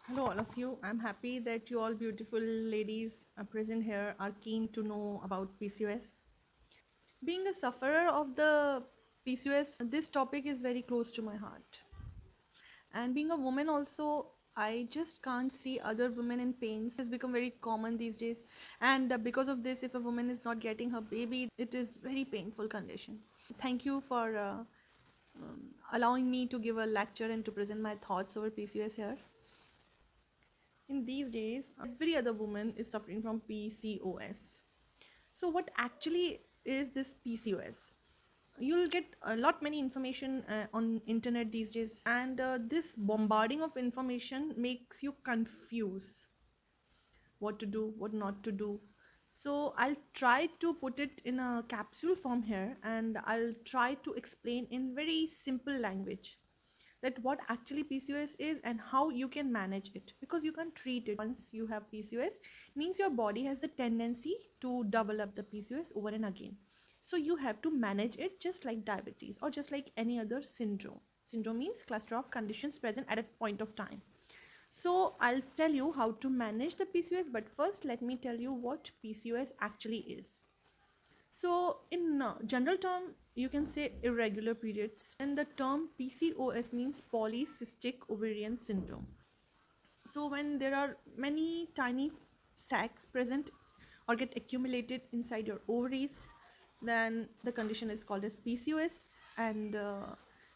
Hello, all of you. I'm happy that you all beautiful ladies present here are keen to know about PCOS. Being a sufferer of the PCOS, this topic is very close to my heart. And being a woman, also, I just can't see other women in pains. It's become very common these days. And because of this, if a woman is not getting her baby, it is very painful condition. Thank you for allowing me to give a lecture and to present my thoughts over PCOS here. In these days, every other woman is suffering from PCOS. So, what actually is this PCOS? You'll get a lot many information on internet these days, and this bombarding of information makes you confuse what to do, what not to do. So I'll try to put it in a capsule form here, and I'll try to explain in very simple language that what actually PCOS is and how you can manage it, because you can't treat it. Once you have PCOS, means your body has the tendency to develop the PCOS over and again. So you have to manage it just like diabetes or just like any other syndrome. Syndrome means cluster of conditions present at a point of time. So I'll tell you how to manage the PCOS, but first let me tell you what PCOS actually is. So, in general term, you can say irregular periods, and the term PCOS means polycystic ovarian syndrome. So, when there are many tiny sacs present or get accumulated inside your ovaries, then the condition is called as PCOS. And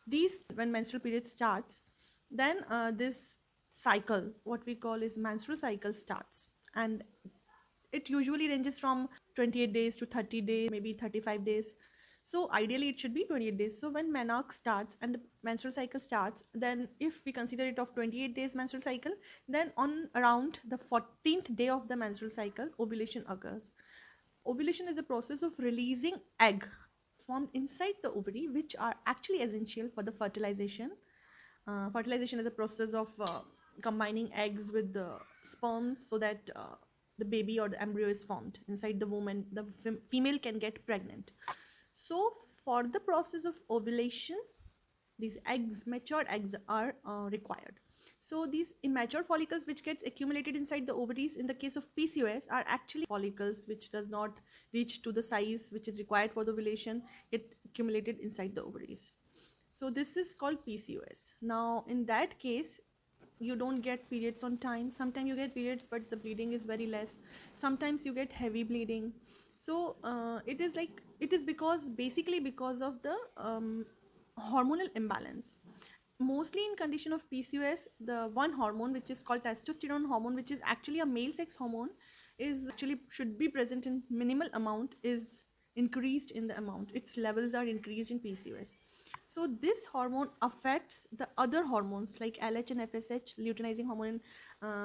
these, when menstrual period starts, then this cycle, what we call is menstrual cycle, starts, and it usually ranges from 28 days to 30 days, maybe 35 days. So ideally it should be 28 days. So when menarche starts and the menstrual cycle starts, then if we consider it of 28 days menstrual cycle, then on around the 14th day of the menstrual cycle, ovulation occurs. Ovulation is the process of releasing egg formed inside the ovary, which are actually essential for the fertilization. Fertilization is a process of combining eggs with the sperm so that the baby or the embryo is formed inside the woman. The female can get pregnant. So, for the process of ovulation, these eggs, matured eggs, are required. So these immature follicles which gets accumulated inside the ovaries in the case of PCOS are actually follicles which does not reach to the size which is required for the ovulation, get accumulated inside the ovaries. So this is called PCOS. Now in that case, you don't get periods on time. Sometimes you get periods but the bleeding is very less. Sometimes you get heavy bleeding. So it is because basically because of the hormonal imbalance. Mostly in condition of PCOS, the one hormone which is called testosterone hormone, which is actually a male sex hormone, is actually should be present in minimal amount, is increased in the amount. Its levels are increased in PCOS. So this hormone affects the other hormones like LH and FSH, luteinizing hormone,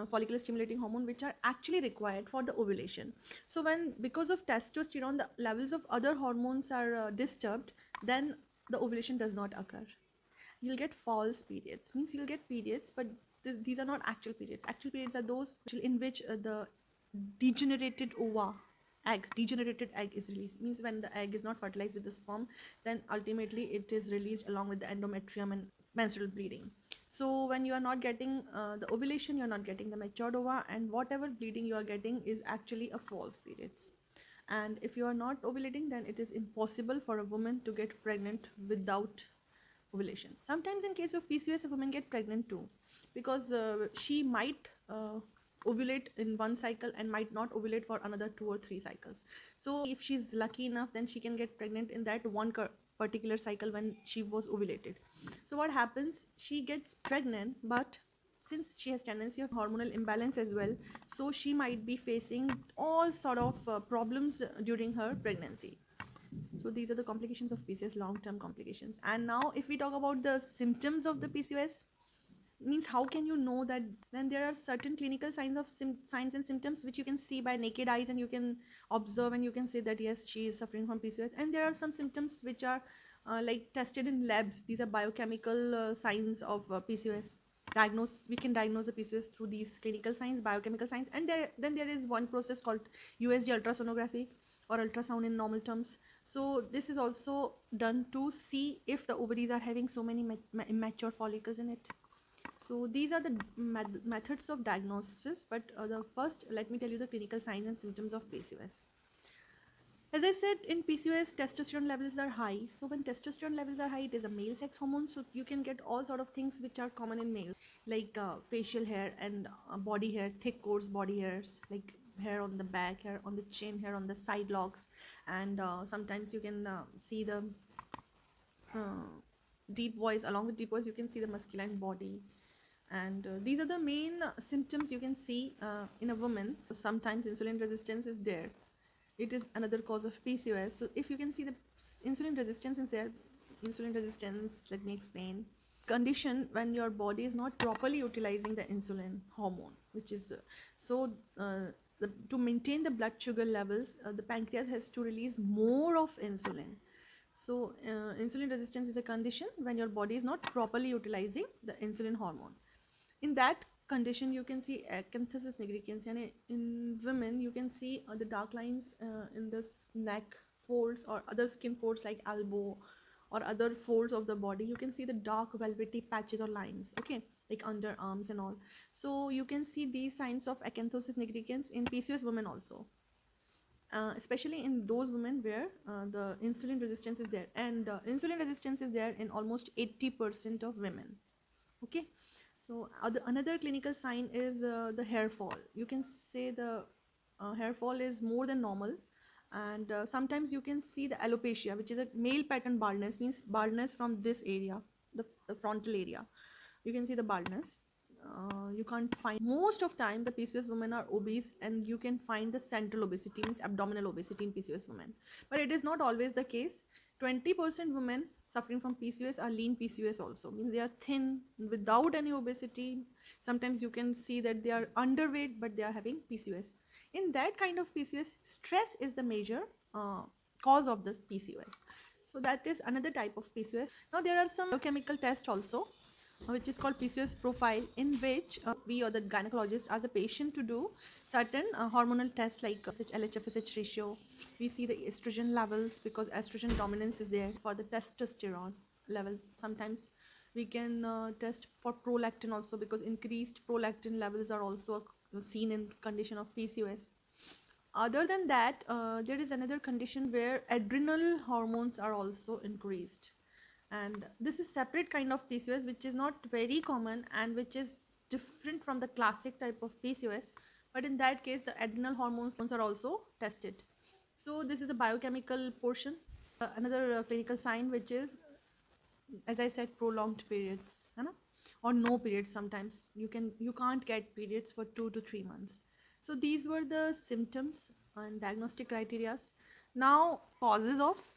follicular stimulating hormone, which are actually required for the ovulation. So when because of testosterone the levels of other hormones are disturbed, then the ovulation does not occur. You'll get false periods, means you'll get periods but these are not actual periods. Actual periods are those in which the degenerated egg is released, means when the egg is not fertilized with the sperm, then ultimately it is released along with the endometrium and menstrual bleeding. So when you are not getting the ovulation, you are not getting the matured ova, and whatever bleeding you are getting is actually a false periods. And if you are not ovulating, then it is impossible for a woman to get pregnant without ovulation. Sometimes in case of PCOS, a woman get pregnant too, because she might ovulate in one cycle and might not ovulate for another 2 or 3 cycles. So if she's lucky enough, then she can get pregnant in that one particular cycle when she was ovulated. So what happens, she gets pregnant, but since she has tendency of hormonal imbalance as well, so she might be facing all sort of problems during her pregnancy. So these are the complications of PCOS, long-term complications. And now if we talk about the symptoms of the PCOS, means how can you know that, then there are certain clinical signs of signs and symptoms which you can see by naked eyes and you can observe and you can say that yes, she is suffering from PCOS. And there are some symptoms which are like tested in labs. These are biochemical signs of PCOS. We can diagnose the PCOS through these clinical signs, biochemical signs. And then there is one process called USG ultrasonography, or ultrasound in normal terms. So this is also done to see if the ovaries are having so many immature follicles in it. So these are the methods of diagnosis, but the first, let me tell you the clinical signs and symptoms of PCOS. As I said, in PCOS, testosterone levels are high. So when testosterone levels are high, it is a male sex hormone. So you can get all sort of things which are common in males, like facial hair and body hair, thick coarse body hairs, like hair on the back, hair on the chin, hair on the side locks, and sometimes you can see the uh, deep voice. Along with deep voice, you can see the masculine body, and these are the main symptoms you can see in a woman. Sometimes insulin resistance is there, it is another cause of PCOS. So if you can see the insulin resistance is there, insulin resistance, let me explain. Condition when your body is not properly utilizing the insulin hormone, which is so to maintain the blood sugar levels, the pancreas has to release more of insulin. So insulin resistance is a condition when your body is not properly utilizing the insulin hormone. In that condition, you can see acanthosis nigricans, and in women you can see the dark lines in the neck folds or other skin folds like elbow or other folds of the body. You can see the dark velvety patches or lines, okay, like underarms and all. So you can see these signs of acanthosis nigricans in PCOS women also, especially in those women where the insulin resistance is there, and insulin resistance is there in almost 80% of women, okay. So another clinical sign is the hair fall. You can say the hair fall is more than normal, and sometimes you can see the alopecia, which is a male pattern baldness, means baldness from this area, the frontal area. You can see the baldness. You can't find, most of time the PCOS women are obese, and you can find the central obesity, means abdominal obesity in PCOS women, but it is not always the case. 20% women suffering from PCOS are lean PCOS also, means they are thin without any obesity. Sometimes you can see that they are underweight but they are having PCOS. In that kind of PCOS, stress is the major cause of the PCOS. So that is another type of PCOS. Now there are some biochemical tests also, which is called PCOS profile, in which we or the gynecologist as a patient to do certain hormonal tests like LH-FSH ratio. We see the estrogen levels because estrogen dominance is there, for the testosterone level. Sometimes we can test for prolactin also, because increased prolactin levels are also seen in condition of PCOS. Other than that, there is another condition where adrenal hormones are also increased, and this is separate kind of PCOS which is not very common and which is different from the classic type of PCOS, but in that case the adrenal hormones are also tested. So this is the biochemical portion. Another clinical sign, which is, as I said, prolonged periods, है ना? Or no periods. Sometimes you can't get periods for 2 to 3 months. So these were the symptoms and diagnostic criteria. Now causes of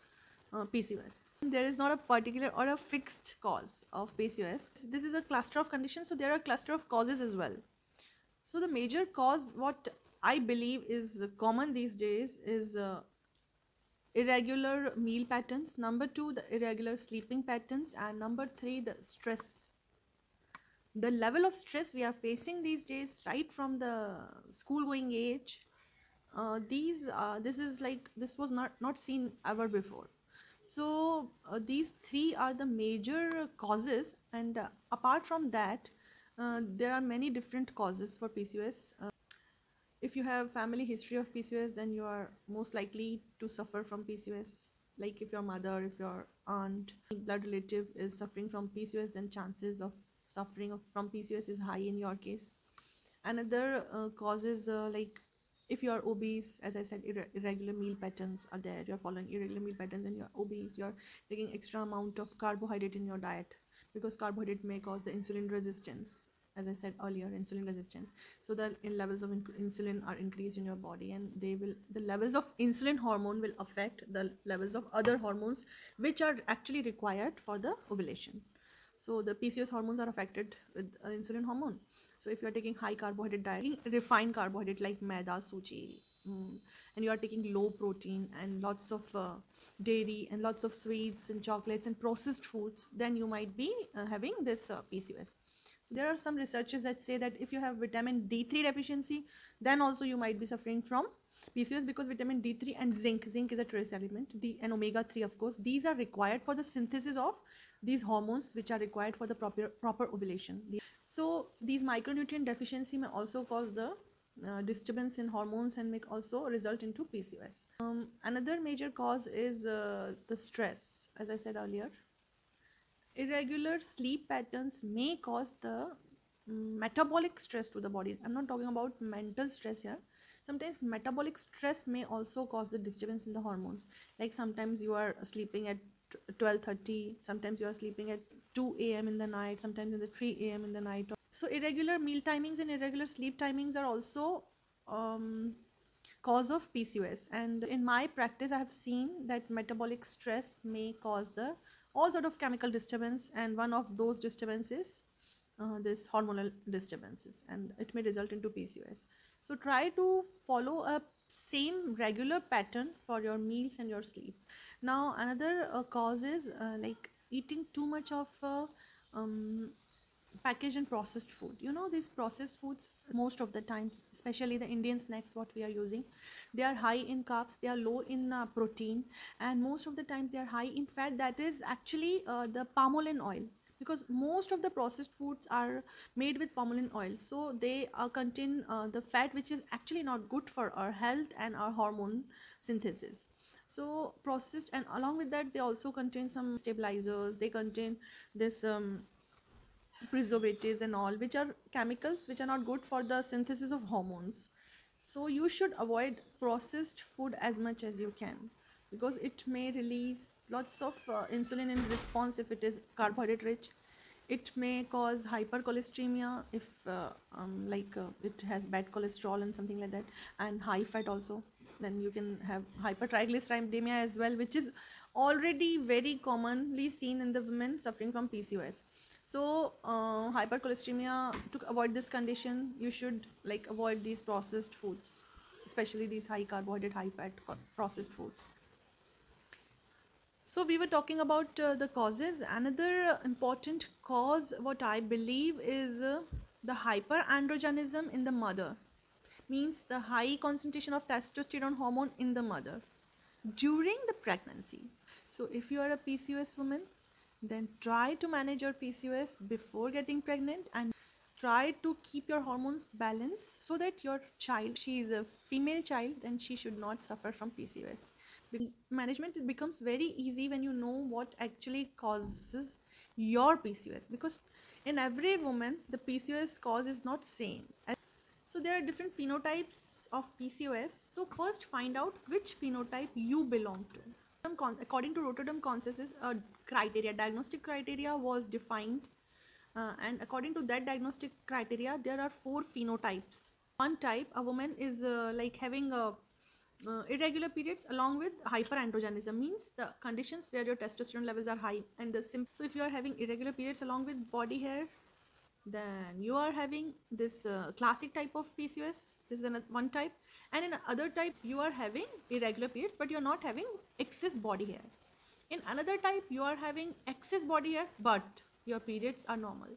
PCOS. There is not a particular or a fixed cause of PCOS. This is a cluster of conditions, so there are cluster of causes as well. So the major cause, what I believe is common these days, is irregular meal patterns. Number 2, the irregular sleeping patterns, and number 3, the stress. The level of stress we are facing these days, right from the school going age, this was not seen ever before. So these three are the major causes, and apart from that, there are many different causes for PCOS. If you have family history of PCOS, then you are most likely to suffer from PCOS. Like if your mother, if your aunt, blood relative is suffering from PCOS, then chances of suffering from PCOS is high in your case. Another cause is like if you are obese, as I said, irregular meal patterns are there. You're following irregular meal patterns and you're obese. You're taking extra amount of carbohydrate in your diet, because carbohydrate may cause the insulin resistance. As I said earlier, insulin resistance. So the levels of insulin are increased in your body, and the levels of insulin hormone will affect the levels of other hormones which are actually required for the ovulation. So the PCOS hormones are affected with insulin hormone. So if you are taking high carbohydrate diet, refined carbohydrate like maida, suji, and you are taking low protein and lots of dairy and lots of sweets and chocolates and processed foods, then you might be having this PCOS. So there are some researches that say that if you have vitamin D3 deficiency, then also you might be suffering from PCOS, because vitamin D3 and zinc is a trace element, and omega 3, of course, these are required for the synthesis of these hormones which are required for the proper ovulation. So these micronutrient deficiency may also cause the disturbance in hormones and may also result into PCOS. Another major cause is the stress, as I said earlier. Irregular sleep patterns may cause the metabolic stress to the body. I'm not talking about mental stress here. Sometimes metabolic stress may also cause the disturbance in the hormones. Like sometimes you are sleeping at 12:30, sometimes you are sleeping at 2 a.m. in the night, sometimes in the 3 a.m. in the night. So irregular meal timings and irregular sleep timings are also cause of PCOS. And in my practice, I have seen that metabolic stress may cause the all sort of chemical disturbance, and one of those disturbances this hormonal disturbances, and it may result into PCOS. So try to follow a same regular pattern for your meals and your sleep. Now another cause is like eating too much of packaged and processed food. You know, these processed foods most of the times, especially the Indian snacks what we are using, they are high in carbs, they are low in protein, and most of the times they are high in fat. That is actually the palm oil, because most of the processed foods are made with palm oil, so they contain the fat which is actually not good for our health and our hormone synthesis. So processed, and along with that they also contain some stabilizers, they contain this preservatives and all, which are chemicals which are not good for the synthesis of hormones. So you should avoid processed food as much as you can, because it may release lots of insulin in response if it is carbohydrate rich. It may cause hypercholesteremia if it has bad cholesterol and something like that, and high fat also. Then you can have hypertriglyceridemia as well, which is already very commonly seen in the women suffering from PCOS. So hypercholesteremia, to avoid this condition, you should like avoid these processed foods, especially these high carbohydrate, high fat processed foods. So we were talking about the causes. Another important cause, what I believe, is the hyperandrogenism in the mother. Means the high concentration of testosterone hormone in the mother during the pregnancy. So if you are a PCOS woman, then try to manage your PCOS before getting pregnant, and try to keep your hormones balanced so that your child, she is a female child, then she should not suffer from PCOS. Management, it becomes very easy when you know what actually causes your PCOS, because in every woman the PCOS cause is not same. So there are different phenotypes of PCOS. So first find out which phenotype you belong to. According to Rotterdam consensus, a criteria, diagnostic criteria was defined, and according to that diagnostic criteria, there are 4 phenotypes. One type, a woman is like having a irregular periods along with hyperandrogenism, means the conditions where your testosterone levels are high, and so if you are having irregular periods along with body hair, then you are having this classic type of PCOS. This is one type. And in other type, you are having irregular periods but you are not having excess body hair. In another type, you are having excess body hair but your periods are normal.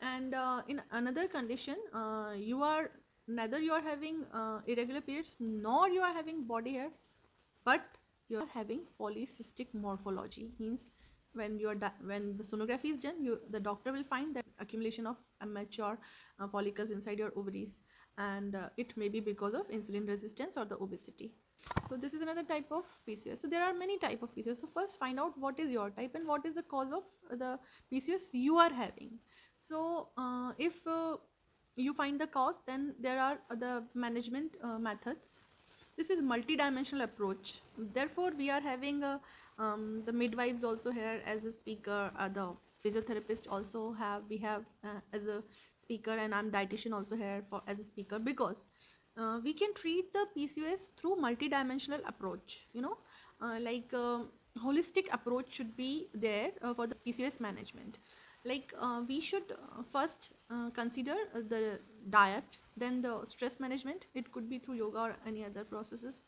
And in another condition, neither you are having irregular periods nor you are having body hair, but you are having polycystic morphology. Means when when the sonography is done, the doctor will find that accumulation of immature follicles inside your ovaries, and it may be because of insulin resistance or the obesity. So this is another type of PCOS. So there are many type of PCOS. So first find out what is your type and what is the cause of the PCOS you are having. So if you find the cause, then there are the management methods. This is multi-dimensional approach. Therefore we are having the midwives also here as a speaker, the physiotherapist also we have as a speaker, and I'm dietitian also here for as a speaker, because we can treat the PCOS through multi-dimensional approach. You know, holistic approach should be there for the PCOS management. Like we should first consider the diet, then the stress management. It could be through yoga or any other processes,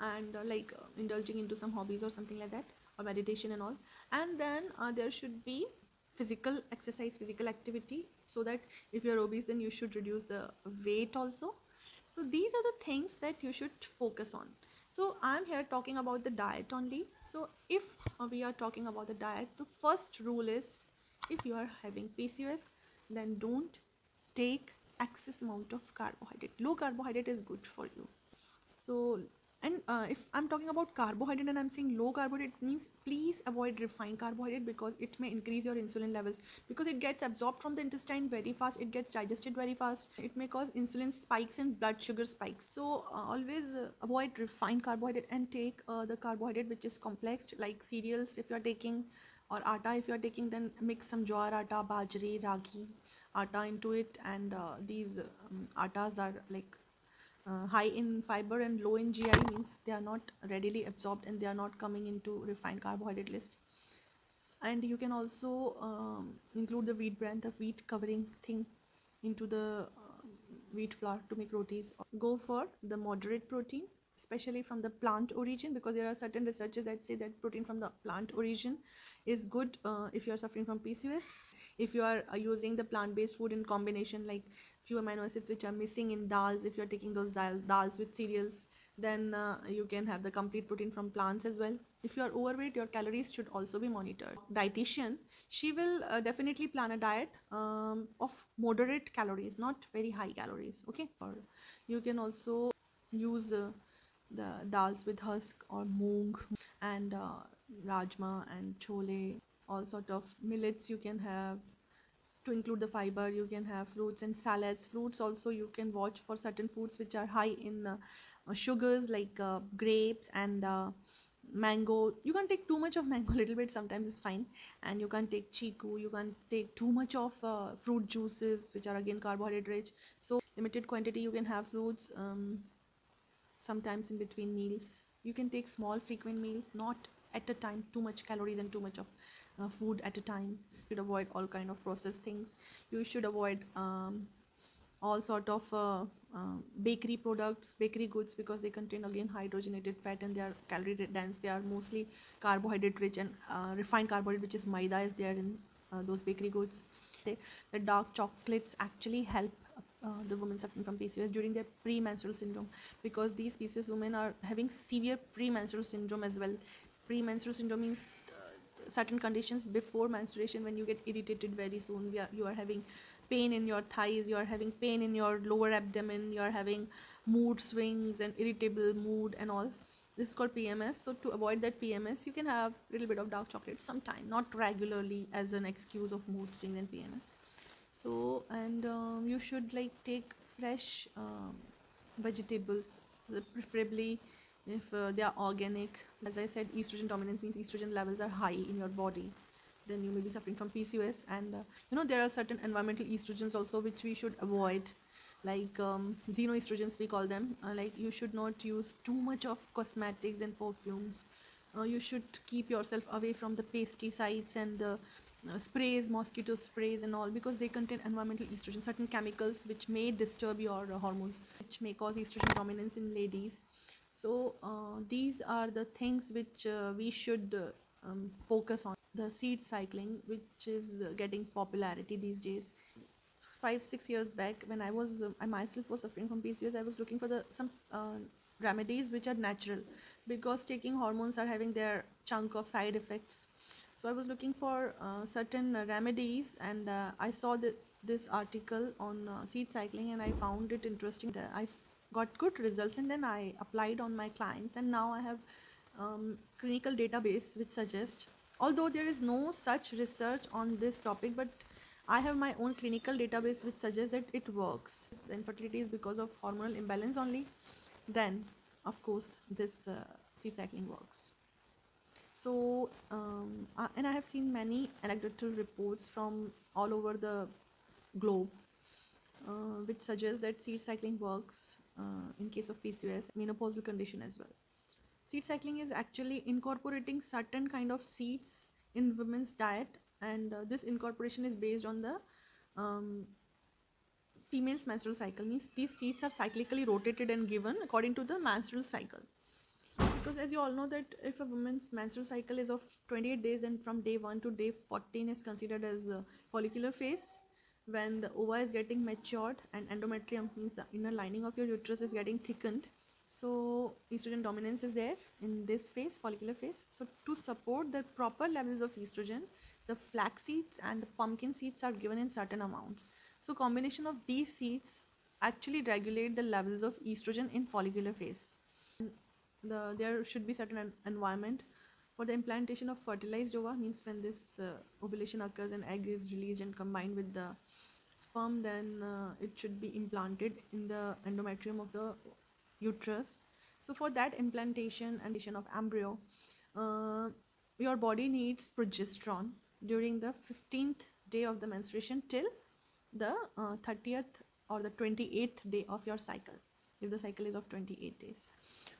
and indulging into some hobbies or something like that, or meditation and all. And then there should be physical exercise, physical activity, so that if you're obese, then you should reduce the weight also. So these are the things that you should focus on. So I'm here talking about the diet only. So if we are talking about the diet, the first rule is, if you are having PCOS, then don't take excess amount of carbohydrate. Low carbohydrate is good for you. So, and if I'm talking about carbohydrate and I'm saying low carbohydrate, means please avoid refined carbohydrate, because it may increase your insulin levels, because it gets absorbed from the intestine very fast, it gets digested very fast, it may cause insulin spikes and blood sugar spikes. So always avoid refined carbohydrate and take the carbohydrate which is complex, like cereals if you are taking, or atta if you are taking, then mix some jowar atta, bajri, ragi atta into it. And these attas are like high in fiber and low in GI, means they are not readily absorbed and they are not coming into refined carbohydrate list. And you can also include the wheat bran, the wheat covering thing, into the wheat flour to make rotis. Go for the moderate protein, especially from the plant origin, because there are certain researchers that say that protein from the plant origin is good if you are suffering from PCOS. If you are using the plant-based food in combination, like few amino acids which are missing in dals, if you are taking those dals with cereals, then you can have the complete protein from plants as well. If you are overweight, your calories should also be monitored. Dietitian, she will definitely plan a diet of moderate calories, not very high calories, okay? Or you can also use the dals with husk, or moong, and rajma and chole, all sort of millets you can have. To include the fiber, you can have fruits and salads. Fruits also, you can watch for certain foods which are high in sugars, like grapes and mango. You can't take too much of mango, a little bit sometimes is fine. And you can't take chiku, you can't take too much of fruit juices which are again carbohydrate rich. So limited quantity you can have fruits, sometimes in between meals. You can take small frequent meals, not at a time too much calories and too much of food at a time. You should avoid all kind of processed things. You should avoid all sort of bakery products, bakery goods, because they contain again hydrogenated fat and they are calorie dense. They are mostly carbohydrate rich, and refined carbohydrate, which is maida, is there in those bakery goods. The dark chocolates actually help the women suffering from PCOS during their premenstrual syndrome, because these PCOS women are having severe premenstrual syndrome as well. Premenstrual syndrome means certain conditions before menstruation, when you get irritated very soon. You are having pain in your thighs, you are having pain in your lower abdomen, you are having mood swings and irritable mood and all. This is called PMS. So to avoid that PMS, you can have a little bit of dark chocolate sometime, not regularly, as an excuse of mood swings and PMS. So, and you should like take fresh vegetables, preferably if they are organic. As I said, estrogen dominance means estrogen levels are high in your body, then you may be suffering from PCOS. And there are certain environmental estrogens also which we should avoid, like xenoestrogens we call them. Like, you should not use too much of cosmetics and perfumes. You should keep yourself away from the pesticides and the sprays, mosquito sprays and all, because they contain environmental estrogen, certain chemicals which may disturb your hormones, which may cause estrogen dominance in ladies. So these are the things which we should focus on. The seed cycling, which is getting popularity these days. 5-6 years back, when I myself was suffering from PCOS, I was looking for the some remedies which are natural, because taking hormones are having their chunk of side effects. So I was looking for certain remedies, and I saw this article on seed cycling, and I found it interesting. I got good results, and then I applied on my clients, and now I have clinical database which suggests, although there is no such research on this topic, but I have my own clinical database which suggests that it works. The infertility is because of hormonal imbalance only, then of course this seed cycling works. So and I have seen many anecdotal reports from all over the globe which suggest that seed cycling works in case of PCOS, menopausal condition as well. Seed cycling is actually incorporating certain kind of seeds in women's diet, and this incorporation is based on the um, female's menstrual cycle. Means these seeds are cyclically rotated and given according to the menstrual cycle. Because as you all know that if a woman's menstrual cycle is of 28 days, then from day 1 to day 14 is considered as a follicular phase, when the ova is getting matured and endometrium, means the inner lining of your uterus, is getting thickened. So estrogen dominance is there in this phase, follicular phase. So to support the proper levels of estrogen, the flax seeds and the pumpkin seeds are given in certain amounts. So combination of these seeds actually regulate the levels of estrogen in follicular phase. There should be certain environment for the implantation of fertilized ova, means when this ovulation occurs and egg is released and combined with the sperm, then it should be implanted in the endometrium of the uterus. So for that implantation and of embryo, uh, your body needs progesterone during the 15th day of the menstruation till the 30th or the 28th day of your cycle, if the cycle is of 28 days.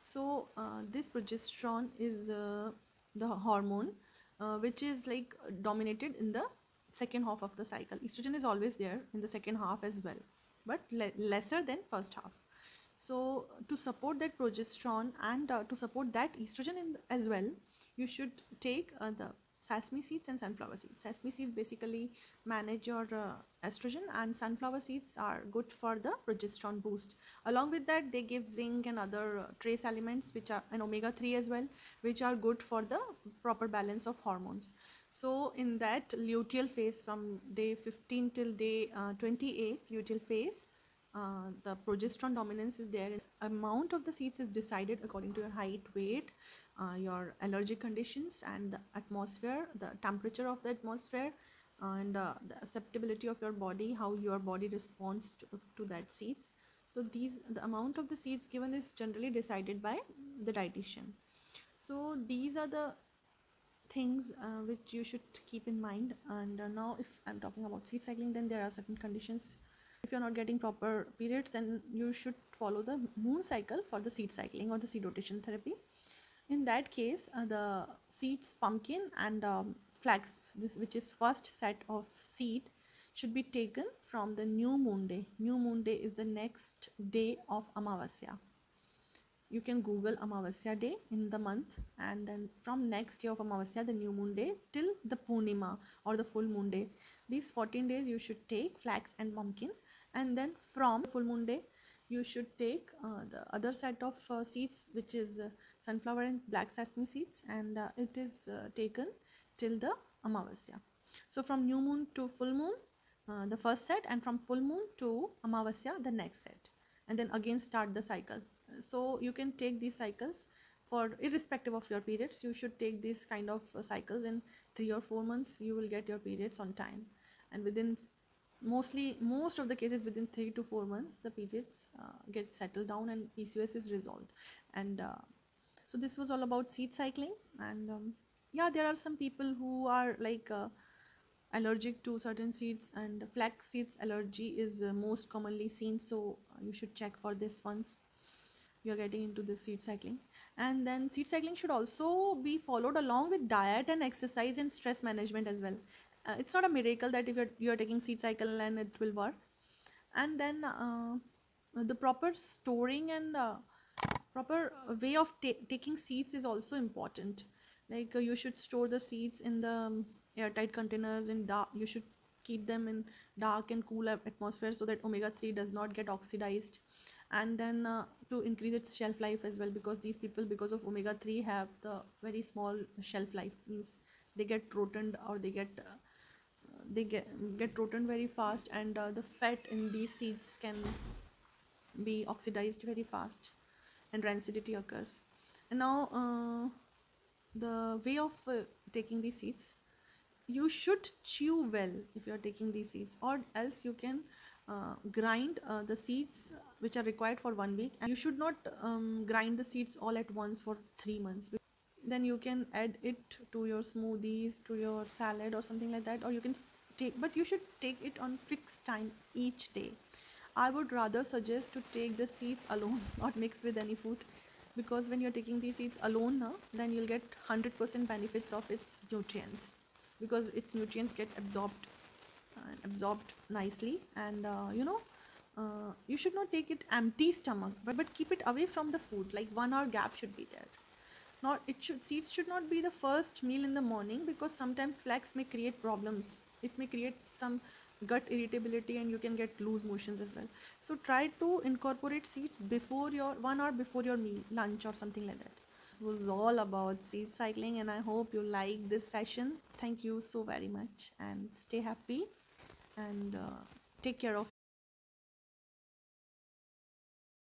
So this progesterone is the hormone which is like dominated in the second half of the cycle. Estrogen is always there in the second half as well, but lesser than first half. So to support that progesterone and to support that estrogen as well, you should take the sesame seeds and sunflower seeds. Sesame seeds basically manage your estrogen, and sunflower seeds are good for the progesterone boost. Along with that, they give zinc and other trace elements which are, and omega-3 as well, which are good for the proper balance of hormones. So in that luteal phase, from day 15 till day 28 luteal phase, the progesterone dominance is there. Amount of the seeds is decided according to your height, weight, your allergic conditions, and the atmosphere, the temperature of the atmosphere, and the acceptability of your body, how your body responds to that seeds. So the amount of the seeds given is generally decided by the dietitian. So these are the things which you should keep in mind. And now if I'm talking about seed cycling, then there are certain conditions. If you're not getting proper periods, then you should follow the moon cycle for the seed cycling or the seed rotation therapy. In that case, the seeds, pumpkin and flax, this which is first set of seed, should be taken from the new moon day. New moon day is the next day of Amavasya. You can Google Amavasya day in the month, and then from next day of Amavasya, the new moon day, till the Purnima or the full moon day, these 14 days you should take flax and pumpkin. And then from full moon day, you should take the other set of seeds, which is sunflower and black sesame seeds, and it is taken till the Amavasya. So from new moon to full moon, the first set, and from full moon to Amavasya, the next set, and then again start the cycle. So you can take these cycles for irrespective of your periods. You should take these kind of cycles in 3 or 4 months. You will get your periods on time, and within most of the cases within 3 to 4 months the periods get settled down and PCOS is resolved. And so this was all about seed cycling. And yeah, there are some people who are like allergic to certain seeds, and flax seeds allergy is most commonly seen. So you should check for this once you're getting into this seed cycling. And then seed cycling should also be followed along with diet and exercise and stress management as well. It's not a miracle that if you're taking seed cycle and it will work. And then the proper storing and proper way of taking seeds is also important. Like you should store the seeds in the airtight containers, in dark. You should keep them in dark and cool atmosphere so that omega-3 does not get oxidized. And then to increase its shelf life as well, because these people, because of omega-3, have the very small shelf life, means they get rotted, or they get rotted very fast, and the fat in these seeds can be oxidized very fast and rancidity occurs. And now the way of taking these seeds, you should chew well if you are taking these seeds, or else you can grind the seeds which are required for 1 week, and you should not grind the seeds all at once for 3 months. Then you can add it to your smoothies, to your salad or something like that, or you can take, but you should take it on fixed time each day. I would rather suggest to take the seeds alone, not mix with any food, because when you're taking these seeds alone now, then you'll get 100% benefits of its nutrients, because its nutrients get absorbed nicely. And you should not take it empty stomach, but keep it away from the food, like 1 hour gap should be there. Not it should Seeds should not be the first meal in the morning, because sometimes flax may create problems. It may create some gut irritability, and you can get loose motions as well. So try to incorporate seeds before your 1 hour before your meal, lunch or something like that. This was all about seed cycling, and I hope you like this session. Thank you so very much, and stay happy, and take care of